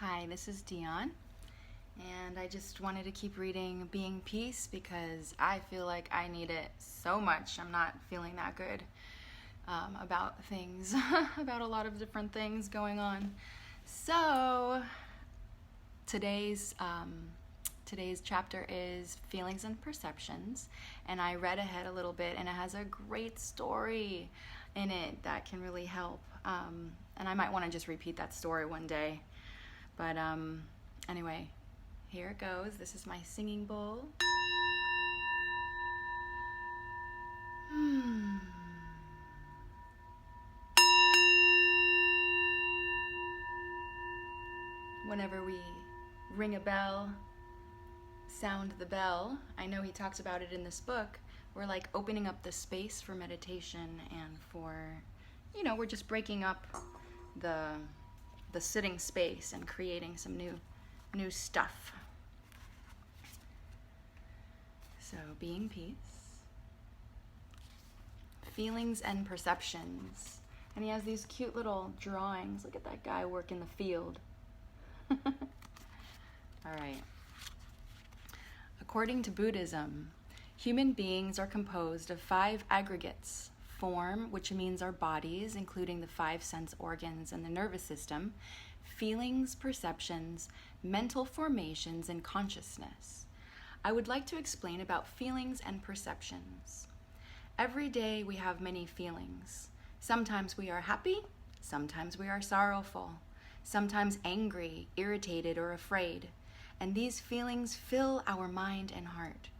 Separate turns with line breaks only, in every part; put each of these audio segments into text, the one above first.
Hi, this is Deon, and I just wanted to keep reading Being Peace because I feel like I need it so much. I'm not feeling that good about things, about a lot of different things going on. So today's chapter is Feelings and Perceptions, and I read ahead a little bit, and it has a great story in it that can really help. And I might want to just repeat that story one day. But anyway, here it goes. This is my singing bowl. Whenever we ring a bell, sound the bell, I know he talks about it in this book, we're like opening up the space for meditation and for, we're just breaking up the sitting space and creating some new stuff. So, Being Peace. Feelings and Perceptions. And he has these cute little drawings. Look at that guy work in the field. All right. According to Buddhism, human beings are composed of 5 aggregates: form, which means our bodies, including the 5 sense organs and the nervous system; feelings, perceptions, mental formations, and consciousness. I would like to explain about feelings and perceptions. Every day we have many feelings. Sometimes we are happy, sometimes we are sorrowful, sometimes angry, irritated, or afraid, and these feelings fill our mind and heart.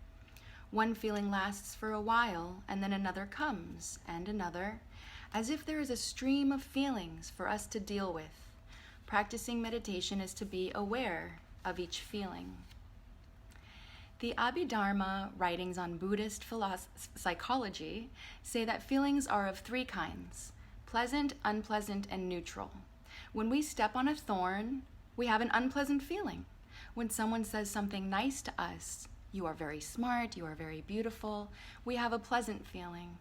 One feeling lasts for a while, and then another comes, and another, as if there is a stream of feelings for us to deal with. Practicing meditation is to be aware of each feeling. The Abhidharma writings on Buddhist psychology say that feelings are of 3 kinds: pleasant, unpleasant, and neutral. When we step on a thorn, we have an unpleasant feeling. When someone says something nice to us, "You are very smart, you are very beautiful," we have a pleasant feeling.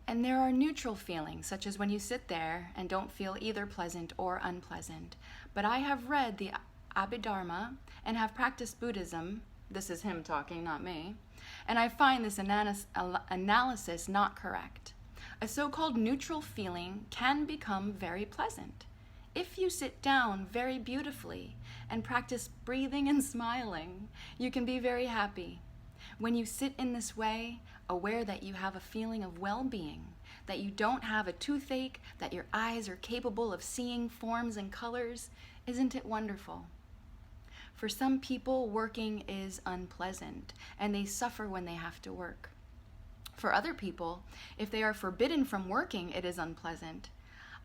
And there are neutral feelings, such as when you sit there and don't feel either pleasant or unpleasant. But I have read the Abhidharma and have practiced Buddhism. This is him talking, not me. And I find this analysis not correct. A so-called neutral feeling can become very pleasant. If you sit down very beautifully and practice breathing and smiling, you can be very happy. When you sit in this way, aware that you have a feeling of well-being, that you don't have a toothache, that your eyes are capable of seeing forms and colors, isn't it wonderful? For some people, working is unpleasant, and they suffer when they have to work. For other people, if they are forbidden from working, it is unpleasant.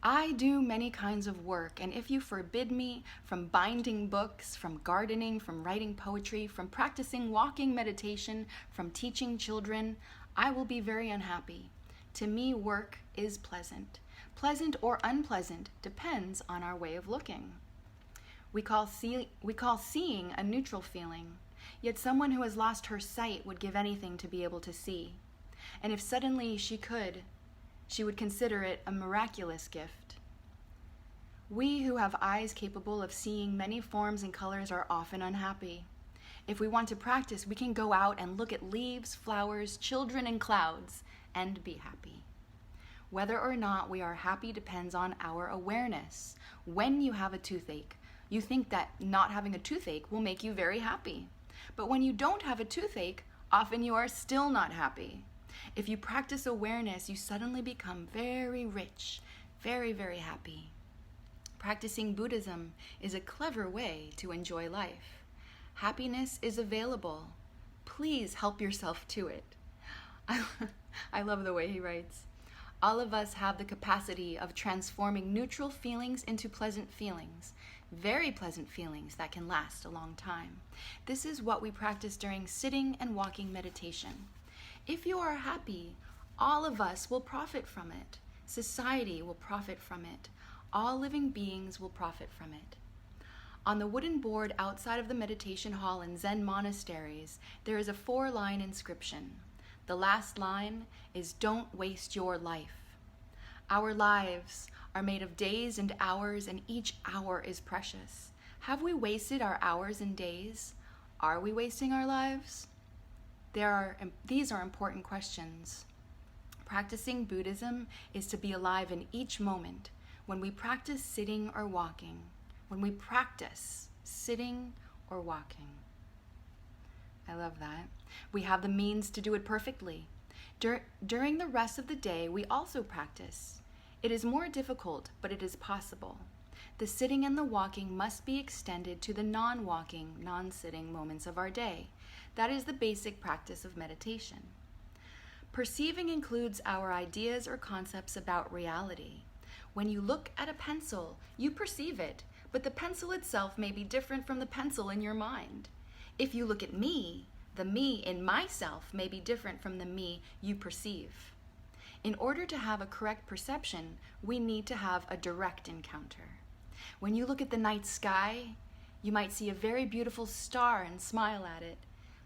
I do many kinds of work, and if you forbid me from binding books, from gardening, from writing poetry, from practicing walking meditation, from teaching children, I will be very unhappy. To me, work is pleasant. Pleasant or unpleasant depends on our way of looking. We call seeing a neutral feeling, yet someone who has lost her sight would give anything to be able to see. And if suddenly she could, she would consider it a miraculous gift. We who have eyes capable of seeing many forms and colors are often unhappy. If we want to practice, we can go out and look at leaves, flowers, children, and clouds, and be happy. Whether or not we are happy depends on our awareness. When you have a toothache, you think that not having a toothache will make you very happy. But when you don't have a toothache, often you are still not happy. If you practice awareness, you suddenly become very rich, very, very happy. Practicing Buddhism is a clever way to enjoy life. Happiness is available. Please help yourself to it. I love the way he writes. All of us have the capacity of transforming neutral feelings into pleasant feelings, very pleasant feelings that can last a long time. This is what we practice during sitting and walking meditation. If you are happy, all of us will profit from it. Society will profit from it. All living beings will profit from it. On the wooden board outside of the meditation hall in Zen monasteries, there is a 4-line inscription. The last line is, "Don't waste your life." Our lives are made of days and hours, and each hour is precious. Have we wasted our hours and days? Are we wasting our lives? These are important questions. Practicing Buddhism is to be alive in each moment. When we practice sitting or walking, I love that. We have the means to do it perfectly. During the rest of the day, we also practice. It is more difficult, but it is possible. The sitting and the walking must be extended to the non-walking, non-sitting moments of our day. That is the basic practice of meditation. Perceiving includes our ideas or concepts about reality. When you look at a pencil, you perceive it, but the pencil itself may be different from the pencil in your mind. If you look at me, the me in myself may be different from the me you perceive. In order to have a correct perception, we need to have a direct encounter. When you look at the night sky, you might see a very beautiful star and smile at it.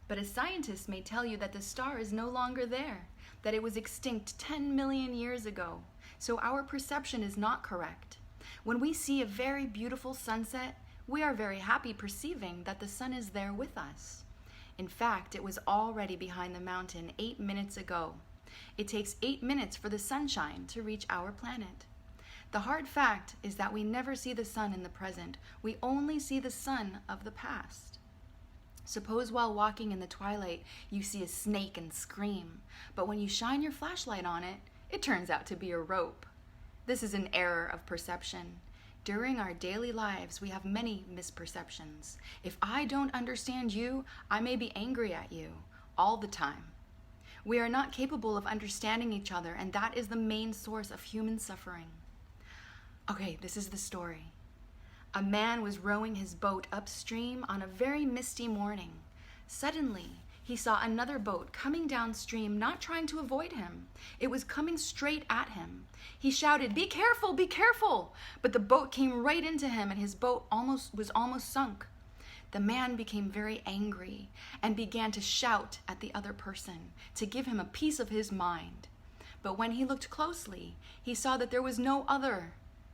But a scientist may tell you that the star is no longer there, that it was extinct 10 million years ago. So our perception is not correct. When we see a very beautiful sunset, we are very happy perceiving that the sun is there with us. In fact, it was already behind the mountain 8 minutes ago. It takes 8 minutes for the sunshine to reach our planet. The hard fact is that we never see the sun in the present. We only see the sun of the past. Suppose while walking in the twilight, you see a snake and scream, but when you shine your flashlight on it, it turns out to be a rope. This is an error of perception. During our daily lives, we have many misperceptions. If I don't understand you, I may be angry at you all the time. We are not capable of understanding each other, and that is the main source of human suffering. Okay, this is the story. A man was rowing his boat upstream on a very misty morning. Suddenly, he saw another boat coming downstream, not trying to avoid him. It was coming straight at him. He shouted, "Be careful, be careful!" But the boat came right into him, and his boat was almost sunk. The man became very angry and began to shout at the other person to give him a piece of his mind. But when he looked closely, he saw that there was no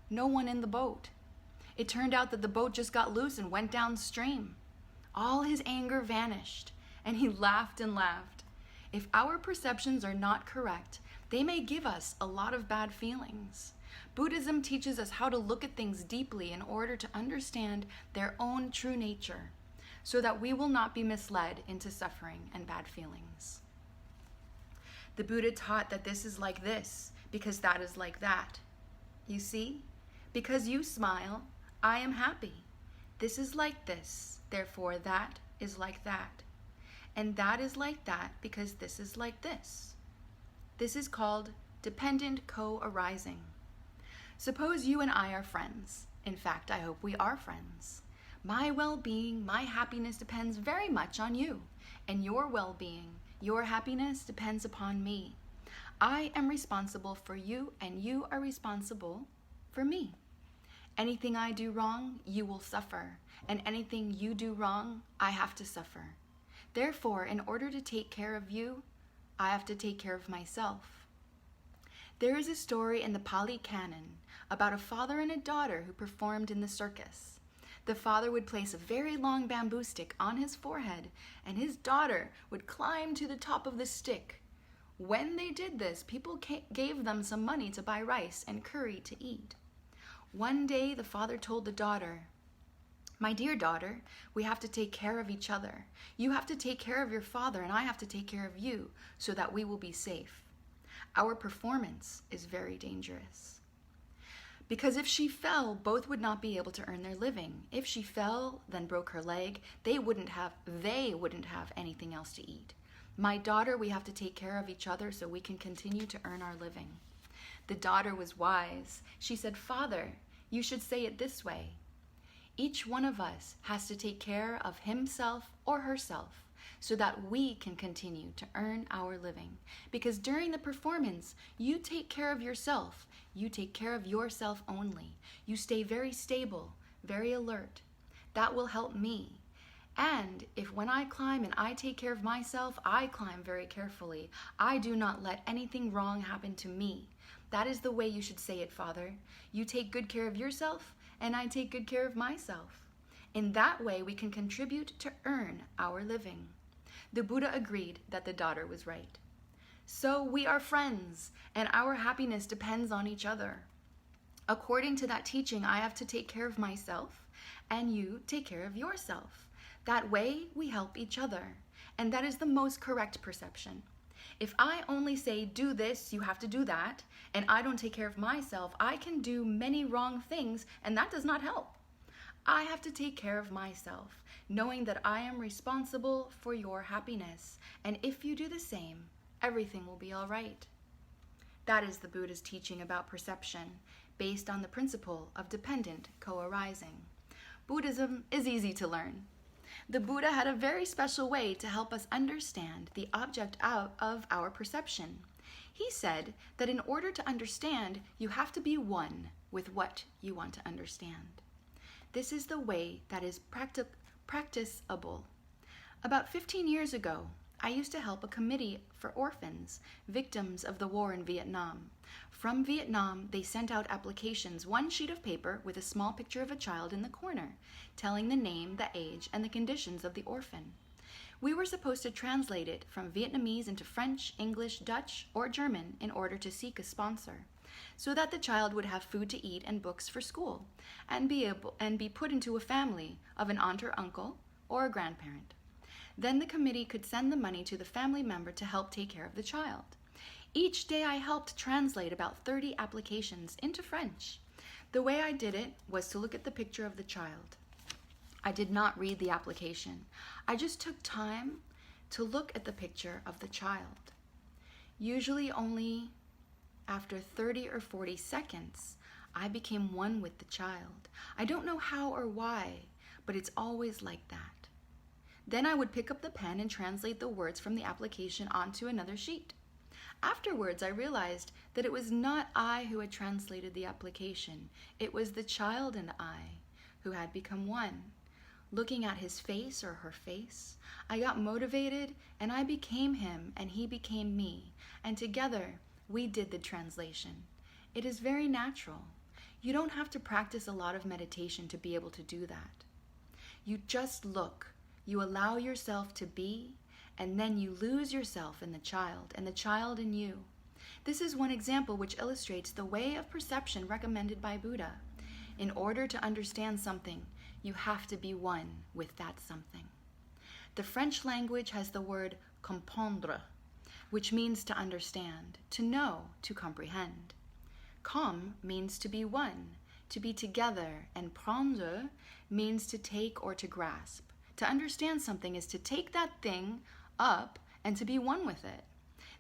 one in the boat. It turned out that the boat just got loose and went downstream. All his anger vanished, and he laughed and laughed. If our perceptions are not correct, they may give us a lot of bad feelings. Buddhism teaches us how to look at things deeply in order to understand their own true nature, so that we will not be misled into suffering and bad feelings. The Buddha taught that this is like this, because that is like that. You see? Because you smile, I am happy. This is like this, therefore that is like that. And that is like that because this is like this. This is called dependent co-arising. Suppose you and I are friends. In fact, I hope we are friends. My well-being, my happiness depends very much on you. And your well-being, your happiness depends upon me. I am responsible for you, and you are responsible for me. Anything I do wrong, you will suffer, and anything you do wrong, I have to suffer. Therefore, in order to take care of you, I have to take care of myself. There is a story in the Pali Canon about a father and a daughter who performed in the circus. The father would place a very long bamboo stick on his forehead, and his daughter would climb to the top of the stick. When they did this, people gave them some money to buy rice and curry to eat. One day, the father told the daughter, "My dear daughter, we have to take care of each other. You have to take care of your father, and I have to take care of you, so that we will be safe. Our performance is very dangerous. Because if she fell, both would not be able to earn their living. If she fell, then broke her leg, they wouldn't have anything else to eat. My daughter, we have to take care of each other so we can continue to earn our living." The daughter was wise. She said, "Father, you should say it this way. Each one of us has to take care of himself or herself so that we can continue to earn our living. Because during the performance, you take care of yourself. You take care of yourself only. You stay very stable, very alert. That will help me. And if when I climb and I take care of myself, I climb very carefully. I do not let anything wrong happen to me. That is the way you should say it, Father. You take good care of yourself, and I take good care of myself. In that way, we can contribute to earn our living. The Buddha agreed that the daughter was right. So we are friends, and our happiness depends on each other. According to that teaching, I have to take care of myself, and you take care of yourself. That way, we help each other, and that is the most correct perception. If I only say, do this, you have to do that, and I don't take care of myself, I can do many wrong things, and that does not help. I have to take care of myself, knowing that I am responsible for your happiness, and if you do the same, everything will be all right. That is the Buddha's teaching about perception, based on the principle of dependent co-arising. Buddhism is easy to learn. The Buddha had a very special way to help us understand the object out of our perception. He said that in order to understand, you have to be one with what you want to understand. This is the way that is practicable. About 15 years ago, I used to help a committee for orphans, victims of the war in Vietnam. From Vietnam, they sent out applications, one sheet of paper with a small picture of a child in the corner, telling the name, the age, and the conditions of the orphan. We were supposed to translate it from Vietnamese into French, English, Dutch, or German in order to seek a sponsor, so that the child would have food to eat and books for school, and be put into a family of an aunt or uncle or a grandparent. Then the committee could send the money to the family member to help take care of the child. Each day I helped translate about 30 applications into French. The way I did it was to look at the picture of the child. I did not read the application. I just took time to look at the picture of the child. Usually only after 30 or 40 seconds, I became one with the child. I don't know how or why, but it's always like that. Then I would pick up the pen and translate the words from the application onto another sheet. Afterwards, I realized that it was not I who had translated the application. It was the child and I who had become one. Looking at his face or her face, I got motivated and I became him and he became me. And together, we did the translation. It is very natural. You don't have to practice a lot of meditation to be able to do that. You just look. You allow yourself to be, and then you lose yourself in the child and the child in you. This is one example which illustrates the way of perception recommended by Buddha. In order to understand something, you have to be one with that something. The French language has the word comprendre, which means to understand, to know, to comprehend. Com means to be one, to be together, and prendre means to take or to grasp. To understand something is to take that thing up and to be one with it.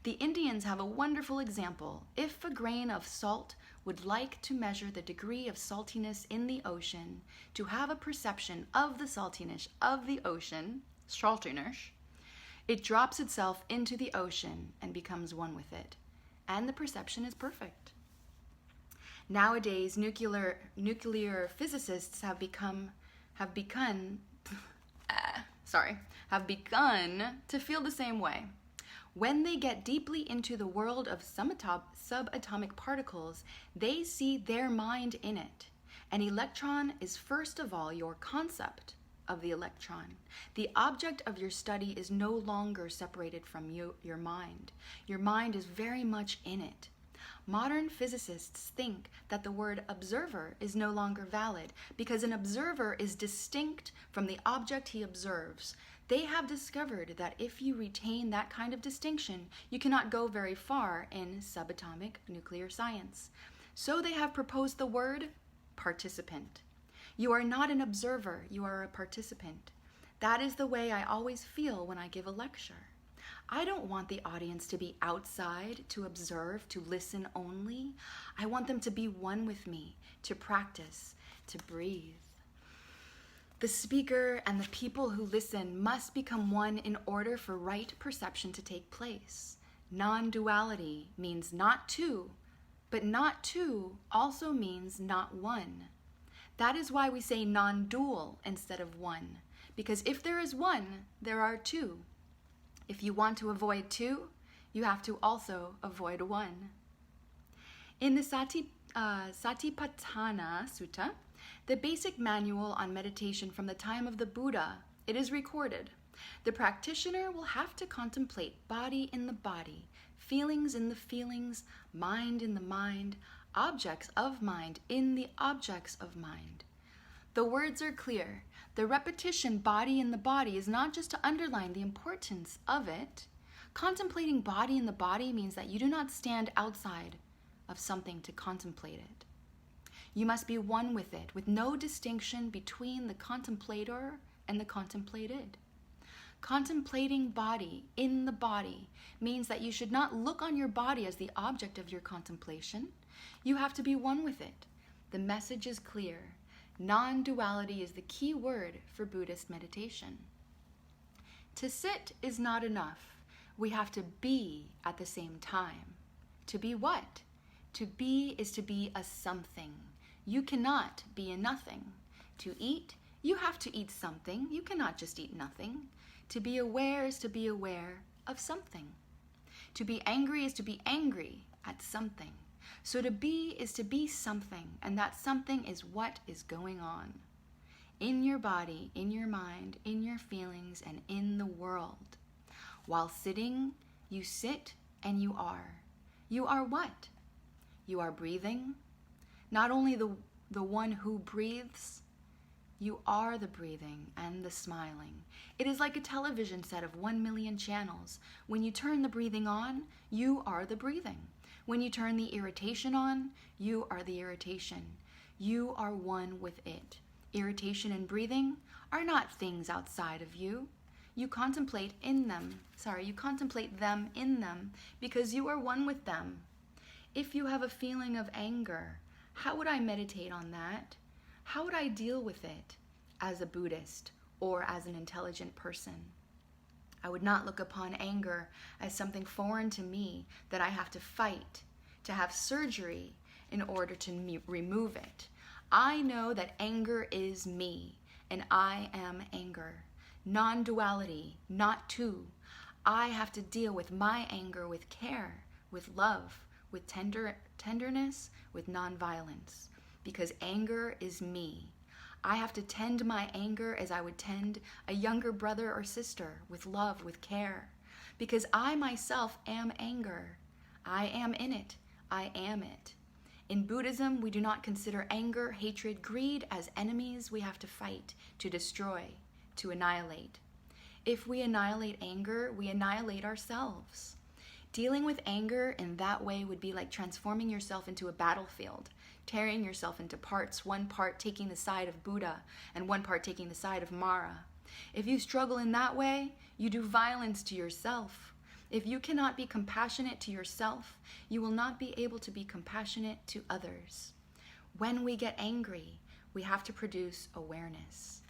The Indians have a wonderful example. If a grain of salt would like to measure the degree of saltiness in the ocean, to have a perception of the saltiness of the ocean, saltiness, it drops itself into the ocean and becomes one with it. And the perception is perfect. Nowadays, nuclear physicists have begun to feel the same way. When they get deeply into the world of subatomic particles, they see their mind in it. An electron is first of all your concept of the electron. The object of your study is no longer separated from your mind. Your mind is very much in it. Modern physicists think that the word observer is no longer valid because an observer is distinct from the object he observes. They have discovered that if you retain that kind of distinction, you cannot go very far in subatomic nuclear science. So they have proposed the word participant. You are not an observer, you are a participant. That is the way I always feel when I give a lecture. I don't want the audience to be outside, to observe, to listen only. I want them to be one with me, to practice, to breathe. The speaker and the people who listen must become one in order for right perception to take place. Non-duality means not two, but not two also means not one. That is why we say non-dual instead of one, because if there is one, there are two. If you want to avoid two, you have to also avoid one. In the Satipatthana Sutta, the basic manual on meditation from the time of the Buddha, it is recorded. The practitioner will have to contemplate body in the body, feelings in the feelings, mind in the mind, objects of mind in the objects of mind. The words are clear. The repetition body in the body is not just to underline the importance of it. Contemplating body in the body means that you do not stand outside of something to contemplate it. You must be one with it, with no distinction between the contemplator and the contemplated. Contemplating body in the body means that you should not look on your body as the object of your contemplation. You have to be one with it. The message is clear. Non-duality is the key word for Buddhist meditation. To sit is not enough. We have to be at the same time. To be what? To be is to be a something. You cannot be a nothing. To eat, you have to eat something. You cannot just eat nothing. To be aware is to be aware of something. To be angry is to be angry at something. So to be is to be something, and that something is what is going on. In your body, in your mind, in your feelings, and in the world. While sitting, you sit and you are. You are what? You are breathing. Not only the one who breathes, you are the breathing and the smiling. It is like a television set of 1 million channels. When you turn the breathing on, you are the breathing. When you turn the irritation on, you are the irritation. You are one with it. Irritation and breathing are not things outside of you. You contemplate them in them because you are one with them. If you have a feeling of anger, how would I meditate on that? How would I deal with it as a Buddhist or as an intelligent person? I would not look upon anger as something foreign to me that I have to fight, to have surgery in order to remove it. I know that anger is me, and I am anger. Non-duality, not two. I have to deal with my anger with care, with love, with tenderness, with nonviolence, because anger is me. I have to tend my anger as I would tend a younger brother or sister, with love, with care, because I myself am anger. I am in it. I am it. In Buddhism, we do not consider anger, hatred, greed as enemies we have to fight, to destroy, to annihilate. If we annihilate anger, we annihilate ourselves. Dealing with anger in that way would be like transforming yourself into a battlefield, tearing yourself into parts, one part taking the side of Buddha and one part taking the side of Mara. If you struggle in that way, you do violence to yourself. If you cannot be compassionate to yourself, you will not be able to be compassionate to others. When we get angry, we have to produce awareness.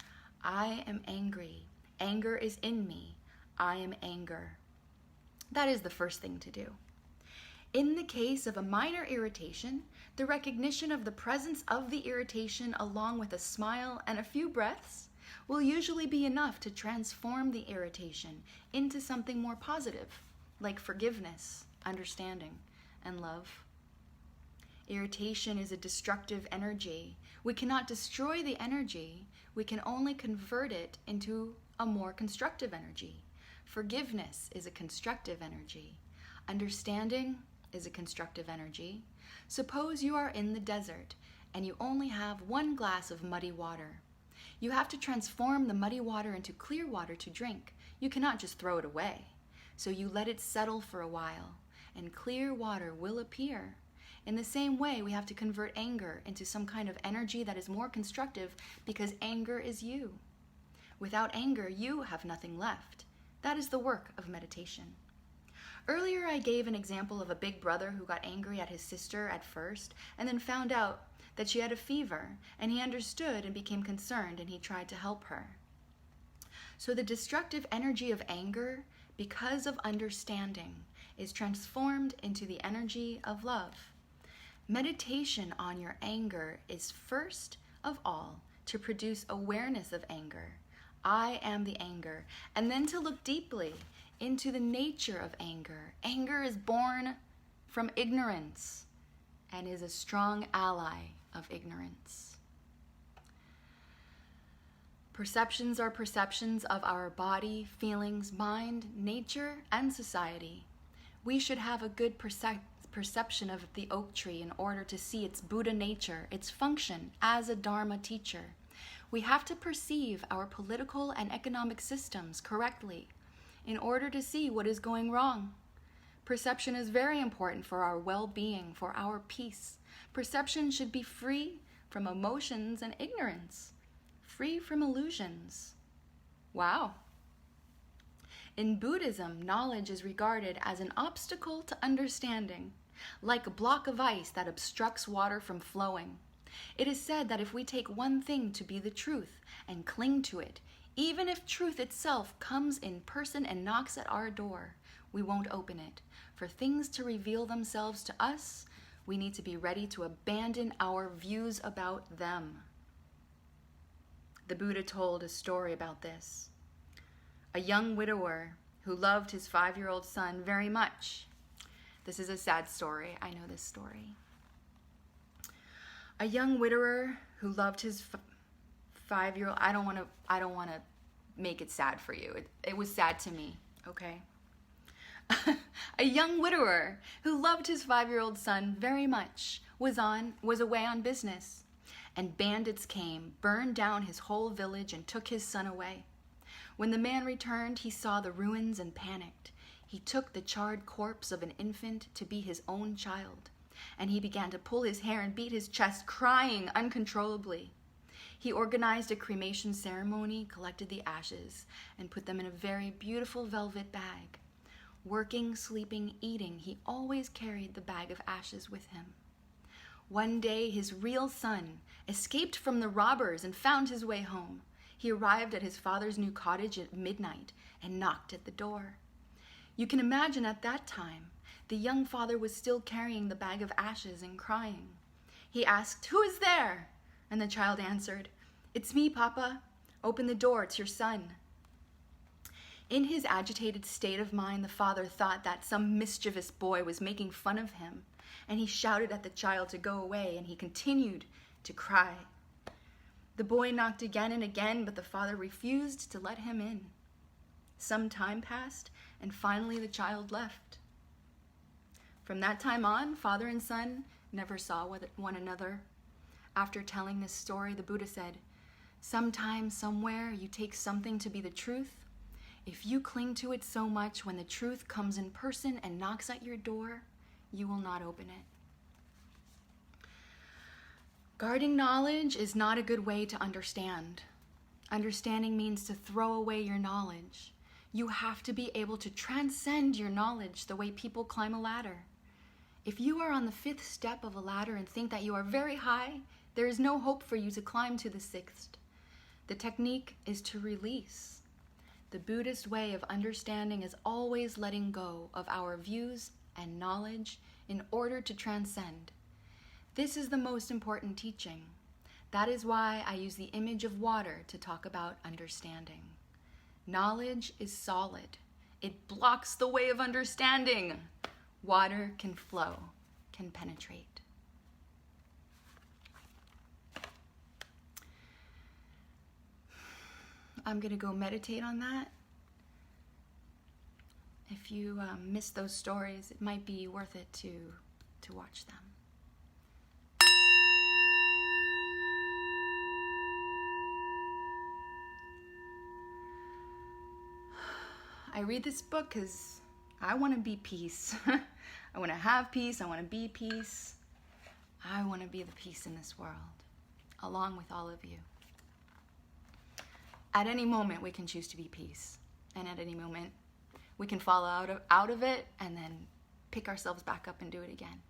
I am angry. Anger is in me. I am anger. That is the first thing to do. In the case of a minor irritation, the recognition of the presence of the irritation along with a smile and a few breaths will usually be enough to transform the irritation into something more positive, like forgiveness, understanding, and love. Irritation is a destructive energy. We cannot destroy the energy. We can only convert it into a more constructive energy. Forgiveness is a constructive energy. Understanding is a constructive energy. Suppose you are in the desert and you only have 1 glass of muddy water. You have to transform the muddy water into clear water to drink. You cannot just throw it away. So you let it settle for a while, and clear water will appear. In the same way, we have to convert anger into some kind of energy that is more constructive, because anger is you. Without anger, you have nothing left. That is the work of meditation. Earlier, I gave an example of a big brother who got angry at his sister at first, and then found out that she had a fever, and he understood and became concerned, and he tried to help her. So the destructive energy of anger, because of understanding, is transformed into the energy of love. Meditation on your anger is first of all to produce awareness of anger. I am the anger. And then to look deeply into the nature of anger. Anger is born from ignorance. and is a strong ally of ignorance. Perceptions are perceptions of our body, feelings, mind, nature, and society. We should have a good perception of the oak tree in order to see its Buddha nature, its function as a Dharma teacher. We have to perceive our political and economic systems correctly in order to see what is going wrong. Perception is very important for our well-being, for our peace. Perception should be free from emotions and ignorance, free from illusions. Wow. In Buddhism, knowledge is regarded as an obstacle to understanding, like a block of ice that obstructs water from flowing. It is said that if we take one thing to be the truth and cling to it, even if truth itself comes in person and knocks at our door, we won't open it. For things to reveal themselves to us, we need to be ready to abandon our views about them. The Buddha told a story about this. A young widower who loved his 5-year-old son very much. This is a sad story. I know this story. A young widower who loved his 5-year-old. I don't want to make it sad for you. It was sad to me. Okay. A young widower who loved his 5-year-old son very much was away on business, and bandits came, burned down his whole village, and took his son away. When the man returned, he saw the ruins and panicked. He took the charred corpse of an infant to be his own child, and he began to pull his hair and beat his chest, crying uncontrollably. He organized a cremation ceremony, collected the ashes, and put them in a very beautiful velvet bag. Working, sleeping, eating, he always carried the bag of ashes with him. One day, his real son escaped from the robbers and found his way home. He arrived at his father's new cottage at midnight and knocked at the door. You can imagine at that time, the young father was still carrying the bag of ashes and crying. He asked, "Who is there?" And the child answered, "It's me, Papa. Open the door, it's your son." In his agitated state of mind, the father thought that some mischievous boy was making fun of him, and he shouted at the child to go away, and he continued to cry. The boy knocked again and again, but the father refused to let him in. Some time passed, and finally the child left. From that time on, father and son never saw one another. After telling this story, the Buddha said, "Sometime, somewhere, you take something to be the truth. If you cling to it so much, when the truth comes in person and knocks at your door, you will not open it." Guarding knowledge is not a good way to understand. Understanding means to throw away your knowledge. You have to be able to transcend your knowledge the way people climb a ladder. If you are on the 5th step of a ladder and think that you are very high, there is no hope for you to climb to the 6th. The technique is to release. The Buddhist way of understanding is always letting go of our views and knowledge in order to transcend. This is the most important teaching. That is why I use the image of water to talk about understanding. Knowledge is solid. It blocks the way of understanding. Water can flow, can penetrate. I'm going to go meditate on that. If you missed those stories, it might be worth it to watch them. I read this book because I want to be peace. I want to have peace. I want to be peace. I want to be the peace in this world, along with all of you. At any moment, we can choose to be peace. And at any moment, we can fall out of it and then pick ourselves back up and do it again.